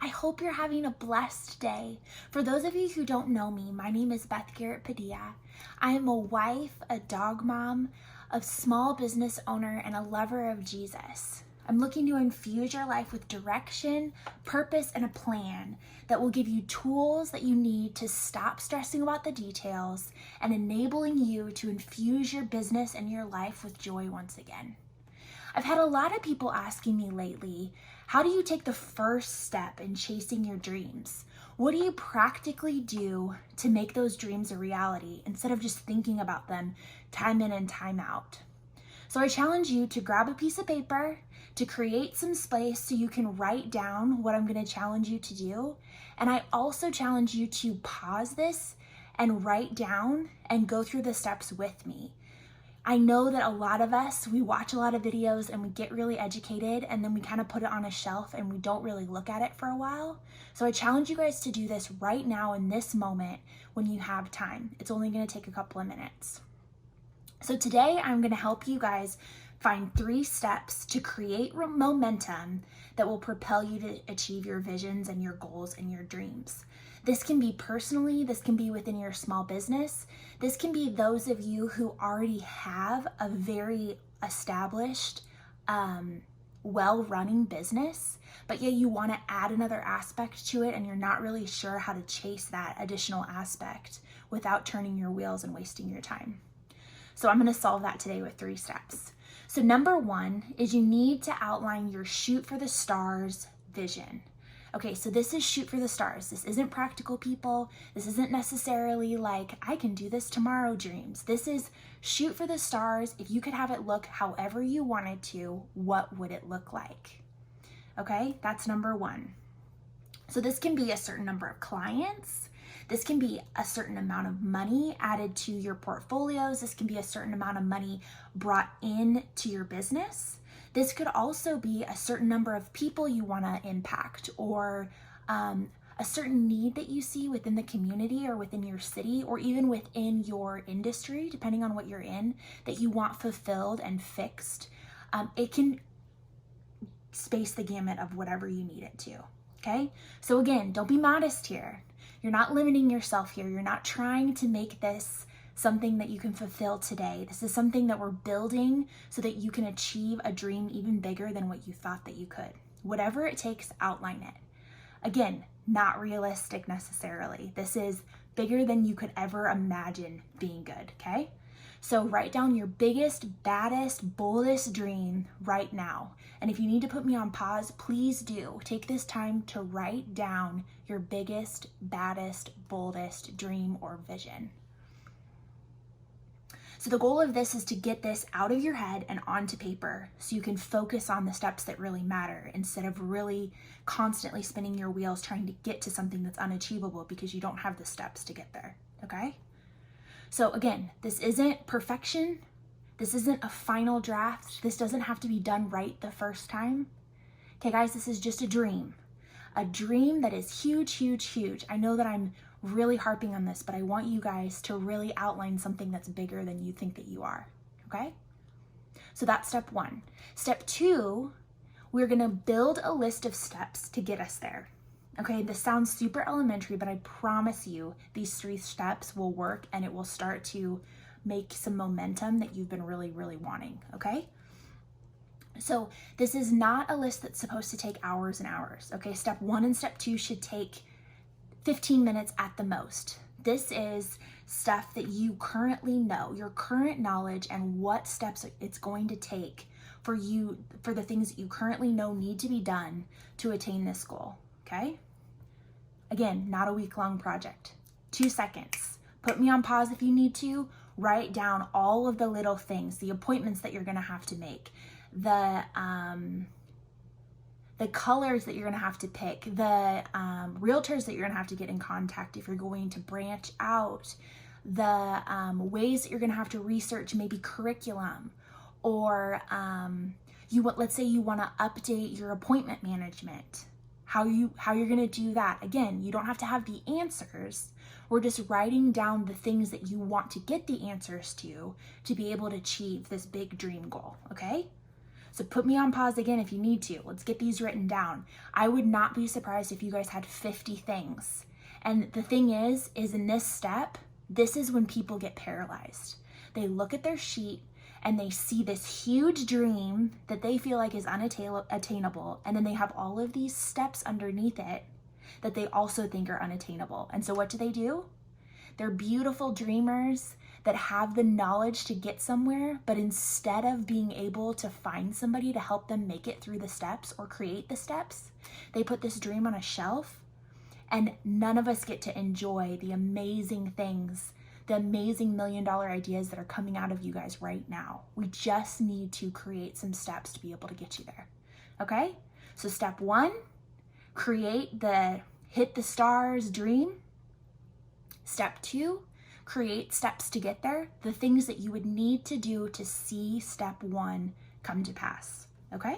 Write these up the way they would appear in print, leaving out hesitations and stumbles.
I hope you're having a blessed day. For those of you who don't know me, my name is Beth Garrett Padilla. I am a wife, a dog mom, a small business owner, and a lover of Jesus. I'm looking to infuse your life with direction, purpose, and a plan that will give you tools that you need to stop stressing about the details and enabling you to infuse your business and your life with joy once again. I've had a lot of people asking me lately, how do you take the first step in chasing your dreams? What do you practically do to make those dreams a reality instead of just thinking about them time in and time out? So I challenge you to grab a piece of paper, to create some space so you can write down what I'm going to challenge you to do. And I also challenge you to pause this and write down and go through the steps with me. I know that a lot of us, we watch a lot of videos and we get really educated and then we kind of put it on a shelf and we don't really look at it for a while. So I challenge you guys to do this right now in this moment when you have time. It's only going to take a couple of minutes. So today I'm going to help you guys find 3 steps to create momentum that will propel you to achieve your visions and your goals and your dreams. This can be personally, this can be within your small business. This can be those of you who already have a very established, well-running business, but yet you want to add another aspect to it and you're not really sure how to chase that additional aspect without turning your wheels and wasting your time. So I'm going to solve that today with 3 steps. So number 1 is you need to outline your shoot for the stars vision. Okay, so this is shoot for the stars. This isn't practical, people. This isn't necessarily like, I can do this tomorrow dreams. This is shoot for the stars. If you could have it look however you wanted to, what would it look like? Okay, that's number 1. So this can be a certain number of clients. This can be a certain amount of money added to your portfolios. This can be a certain amount of money brought in to your business. This could also be a certain number of people you want to impact, or a certain need that you see within the community or within your city or even within your industry, depending on what you're in, that you want fulfilled and fixed. It can space the gamut of whatever you need it to. Okay? So again, don't be modest here. You're not limiting yourself here. You're not trying to make this something that you can fulfill today. This is something that we're building so that you can achieve a dream even bigger than what you thought that you could. Whatever it takes, outline it. Again, not realistic necessarily. This is bigger than you could ever imagine being good, okay? So write down your biggest, baddest, boldest dream right now. And if you need to put me on pause, please do. Take this time to write down your biggest, baddest, boldest dream or vision. So the goal of this is to get this out of your head and onto paper so you can focus on the steps that really matter instead of really constantly spinning your wheels trying to get to something that's unachievable because you don't have the steps to get there, okay? So again, this isn't perfection. This isn't a final draft. This doesn't have to be done right the first time. Okay, guys, this is just a dream. A dream that is huge, huge, huge. I know that I'm really harping on this, but I want you guys to really outline something that's bigger than you think that you are, okay? So that's step 1. Step 2, we're gonna build a list of steps to get us there. Okay, this sounds super elementary, but I promise you these 3 steps will work and it will start to make some momentum that you've been really, really wanting, okay? So this is not a list that's supposed to take hours and hours, okay? Step 1 and step 2 should take 15 minutes at the most. This is stuff that you currently know, your current knowledge and what steps it's going to take for you, for the things that you currently know need to be done to attain this goal, okay? Again, not a week-long project. 2 seconds. Put me on pause if you need to. Write down all of the little things, the appointments that you're gonna have to make, the colors that you're gonna have to pick, the realtors that you're gonna have to get in contact if you're going to branch out, the ways that you're gonna have to research maybe curriculum, or let's say you wanna update your appointment management, how you're gonna do that. Again, you don't have to have the answers. We're just writing down the things that you want to get the answers to be able to achieve this big dream goal, okay? So put me on pause again if you need to. Let's get these written down. I would not be surprised if you guys had 50 things. And the thing is in this step, this is when people get paralyzed. They look at their sheet and they see this huge dream that they feel like is unattainable. And then they have all of these steps underneath it that they also think are unattainable. And so what do? They're beautiful dreamers that have the knowledge to get somewhere, but instead of being able to find somebody to help them make it through the steps or create the steps, they put this dream on a shelf, and none of us get to enjoy the amazing things, the amazing $1 million ideas that are coming out of you guys right now. We just need to create some steps to be able to get you there. Okay? So step 1, create the hit the stars dream. Step 2, create steps to get there, the things that you would need to do to see step 1 come to pass. Okay?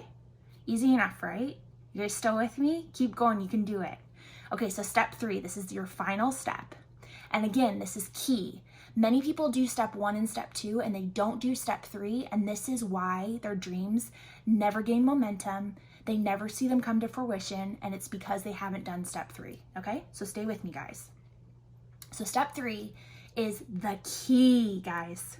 Easy enough, right? You guys still with me? Keep going, you can do it. Okay, so step 3, this is your final step. And again, this is key. Many people do step 1 and step 2 and they don't do step 3, and this is why their dreams never gain momentum. They never see them come to fruition, and it's because they haven't done step 3. Okay? So stay with me, guys. So step 3 is the key, guys.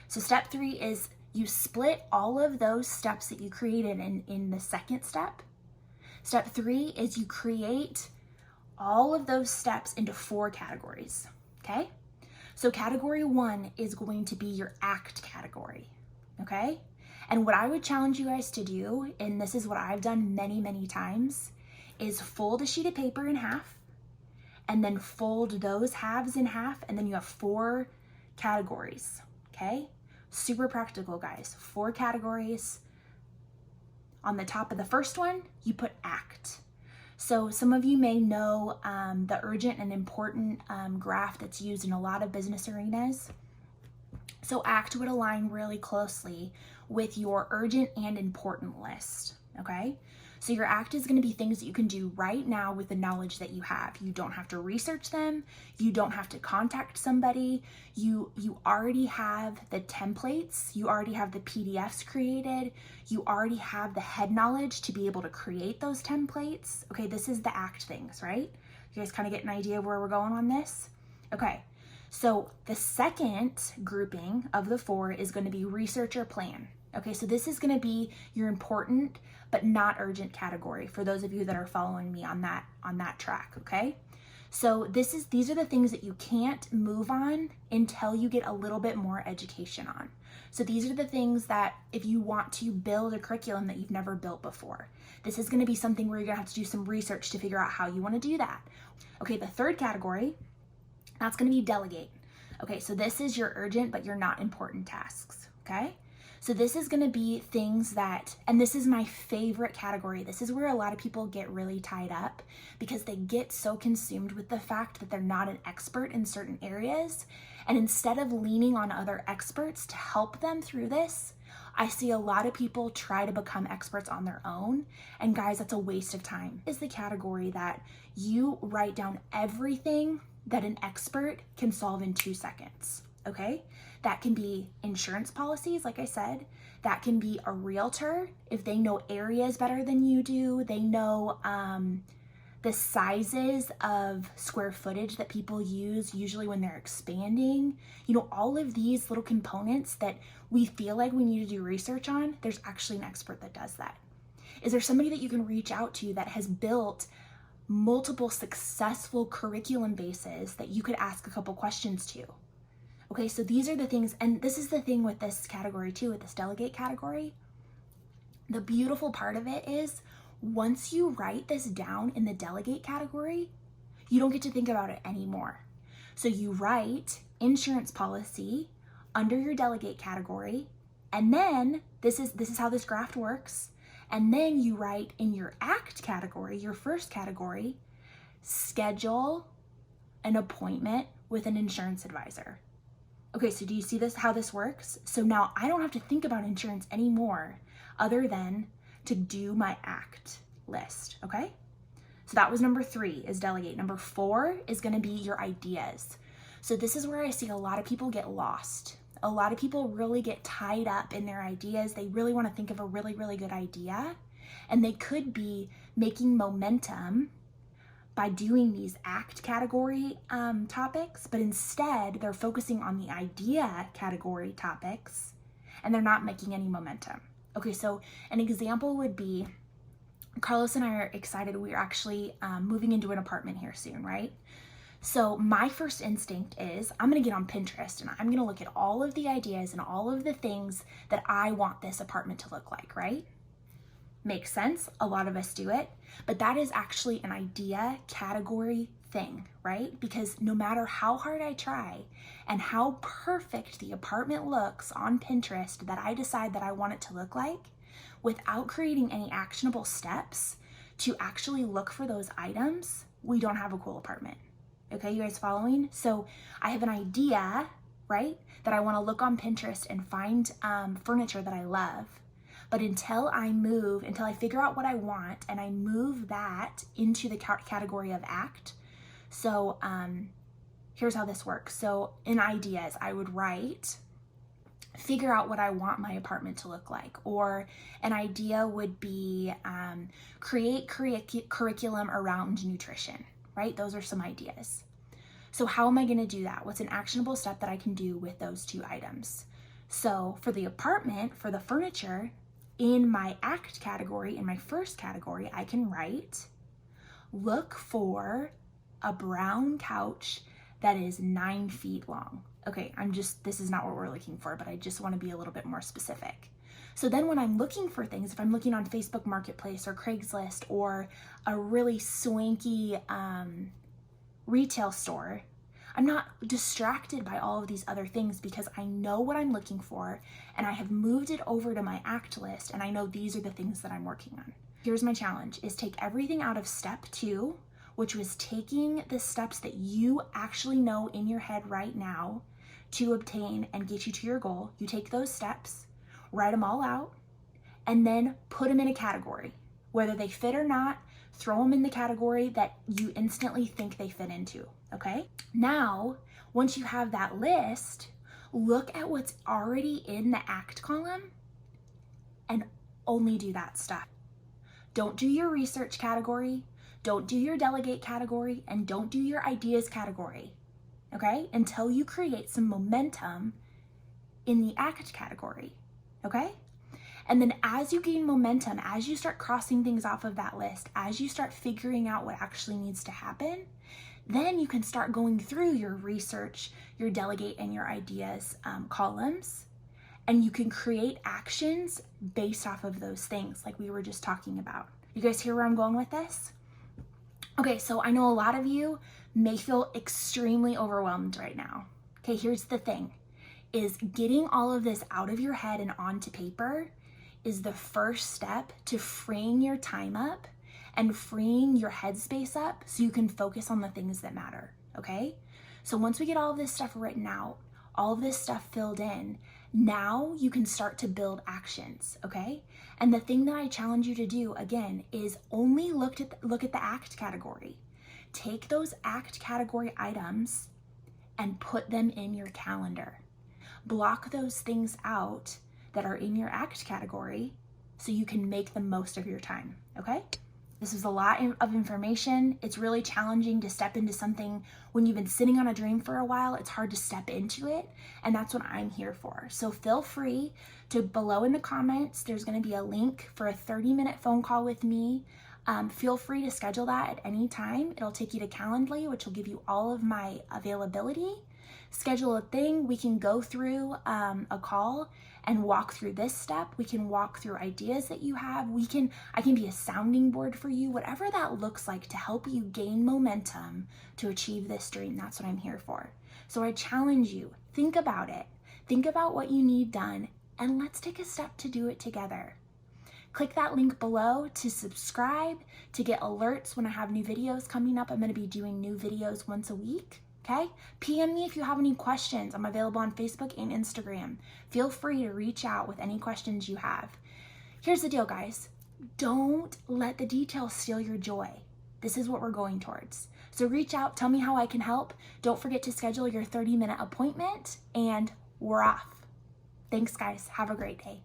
So step 3 is you split all of those steps that you created in the second step. Step 3 is you create all of those steps into 4 categories, okay? So category 1 is going to be your act category, okay? And what I would challenge you guys to do, and this is what I've done many, many times, is fold a sheet of paper in half, and then fold those halves in half, and then you have 4 categories, okay? Super practical, guys. 4 categories. On the top of the first one, you put act. So some of you may know the urgent and important graph that's used in a lot of business arenas. So act would align really closely with your urgent and important list, okay? So your act is going to be things that you can do right now with the knowledge that you have. You don't have to research them. You don't have to contact somebody. You already have the templates. You already have the PDFs created. You already have the head knowledge to be able to create those templates. Okay, this is the act things, right? You guys kind of get an idea of where we're going on this? Okay, so the second grouping of the 4 is going to be research or plan. Okay, so this is going to be your important but not urgent category for those of you that are following me on that track, okay? So these are the things that you can't move on until you get a little bit more education on. So these are the things that if you want to build a curriculum that you've never built before, this is going to be something where you're going to have to do some research to figure out how you want to do that. Okay, the third category, that's going to be delegate. Okay, so this is your urgent but your not important tasks, okay? So this is going to be things that, and this is my favorite category. This is where a lot of people get really tied up because they get so consumed with the fact that they're not an expert in certain areas. And instead of leaning on other experts to help them through this, I see a lot of people try to become experts on their own. And guys, that's a waste of time. Is the category that you write down everything that an expert can solve in 2 seconds. Okay, that can be insurance policies, like I said. That can be a realtor if they know areas better than you do. They know the sizes of square footage that people use usually when they're expanding. You know, all of these little components that we feel like we need to do research on, there's actually an expert that does that. Is there somebody that you can reach out to that has built multiple successful curriculum bases that you could ask a couple questions to? Okay, so these are the things, and this is the thing with this category too, with this delegate category. The beautiful part of it is once you write this down in the delegate category, you don't get to think about it anymore. So you write insurance policy under your delegate category, and then this is how this graph works. And then you write in your act category, your first category, schedule an appointment with an insurance advisor. Okay, so do you see this, how this works? So now I don't have to think about insurance anymore other than to do my act list, okay? So that was number 3 is delegate. Number 4 is gonna be your ideas. So this is where I see a lot of people get lost. A lot of people really get tied up in their ideas. They really want to think of a really, really good idea, and they could be making momentum by doing these ACT category topics, but instead they're focusing on the idea category topics and they're not making any momentum. Okay, so an example would be Carlos and I are excited. We're actually moving into an apartment here soon, right? So my first instinct is I'm gonna get on Pinterest and I'm gonna look at all of the ideas and all of the things that I want this apartment to look like, right? Makes sense, a lot of us do it, but that is actually an idea category thing, right? Because no matter how hard I try and how perfect the apartment looks on Pinterest that I decide that I want it to look like, without creating any actionable steps to actually look for those items, we don't have a cool apartment. Okay, you guys following? So I have an idea, right, that I want to look on Pinterest and find furniture that I love. But until I figure out what I want and I move that into the category of ACT. So here's how this works. So in ideas, I would write, figure out what I want my apartment to look like. Or an idea would be create curriculum around nutrition, right? Those are some ideas. So how am I going to do that? What's an actionable step that I can do with those two items? So for the apartment, for the furniture, in my ACT category, in my first category, I can write, look for a brown couch that is 9 feet long. Okay, this is not what we're looking for, but I just want to be a little bit more specific. So then when I'm looking for things, if I'm looking on Facebook Marketplace or Craigslist or a really swanky retail store, I'm not distracted by all of these other things because I know what I'm looking for and I have moved it over to my ACT list and I know these are the things that I'm working on. Here's my challenge, is take everything out of step 2, which was taking the steps that you actually know in your head right now to obtain and get you to your goal. You take those steps, write them all out, and then put them in a category. Whether they fit or not, throw them in the category that you instantly think they fit into, okay? Now, once you have that list, look at what's already in the ACT column and only do that stuff. Don't do your research category, don't do your delegate category, and don't do your ideas category, okay? Until you create some momentum in the ACT category, okay? And then as you gain momentum, as you start crossing things off of that list, as you start figuring out what actually needs to happen, then you can start going through your research, your delegate, and your ideas columns, and you can create actions based off of those things like we were just talking about. You guys hear where I'm going with this? Okay, so I know a lot of you may feel extremely overwhelmed right now. Okay, here's the thing, is getting all of this out of your head and onto paper is the first step to freeing your time up and freeing your headspace up so you can focus on the things that matter, okay? So once we get all of this stuff written out, all of this stuff filled in, now you can start to build actions, okay? And the thing that I challenge you to do, again, is only look at the ACT category. Take those ACT category items and put them in your calendar. Block those things out that are in your ACT category so you can make the most of your time, okay? This is a lot of information. It's really challenging to step into something when you've been sitting on a dream for a while. It's hard to step into it, and that's what I'm here for. So feel free to, below in the comments, there's gonna be a link for a 30-minute phone call with me. Feel free to schedule that at any time. It'll take you to Calendly, which will give you all of my availability. Schedule a thing, we can go through a call and walk through this step. We can walk through ideas that you have. I can be a sounding board for you, whatever that looks like to help you gain momentum to achieve this dream. That's what I'm here for. So I challenge you, think about it. Think about what you need done and let's take a step to do it together. Click that link below to subscribe, to get alerts when I have new videos coming up. I'm gonna be doing new videos once a week. Okay? PM me if you have any questions. I'm available on Facebook and Instagram. Feel free to reach out with any questions you have. Here's the deal, guys. Don't let the details steal your joy. This is what we're going towards. So reach out, tell me how I can help. Don't forget to schedule your 30-minute appointment, and we're off. Thanks, guys. Have a great day.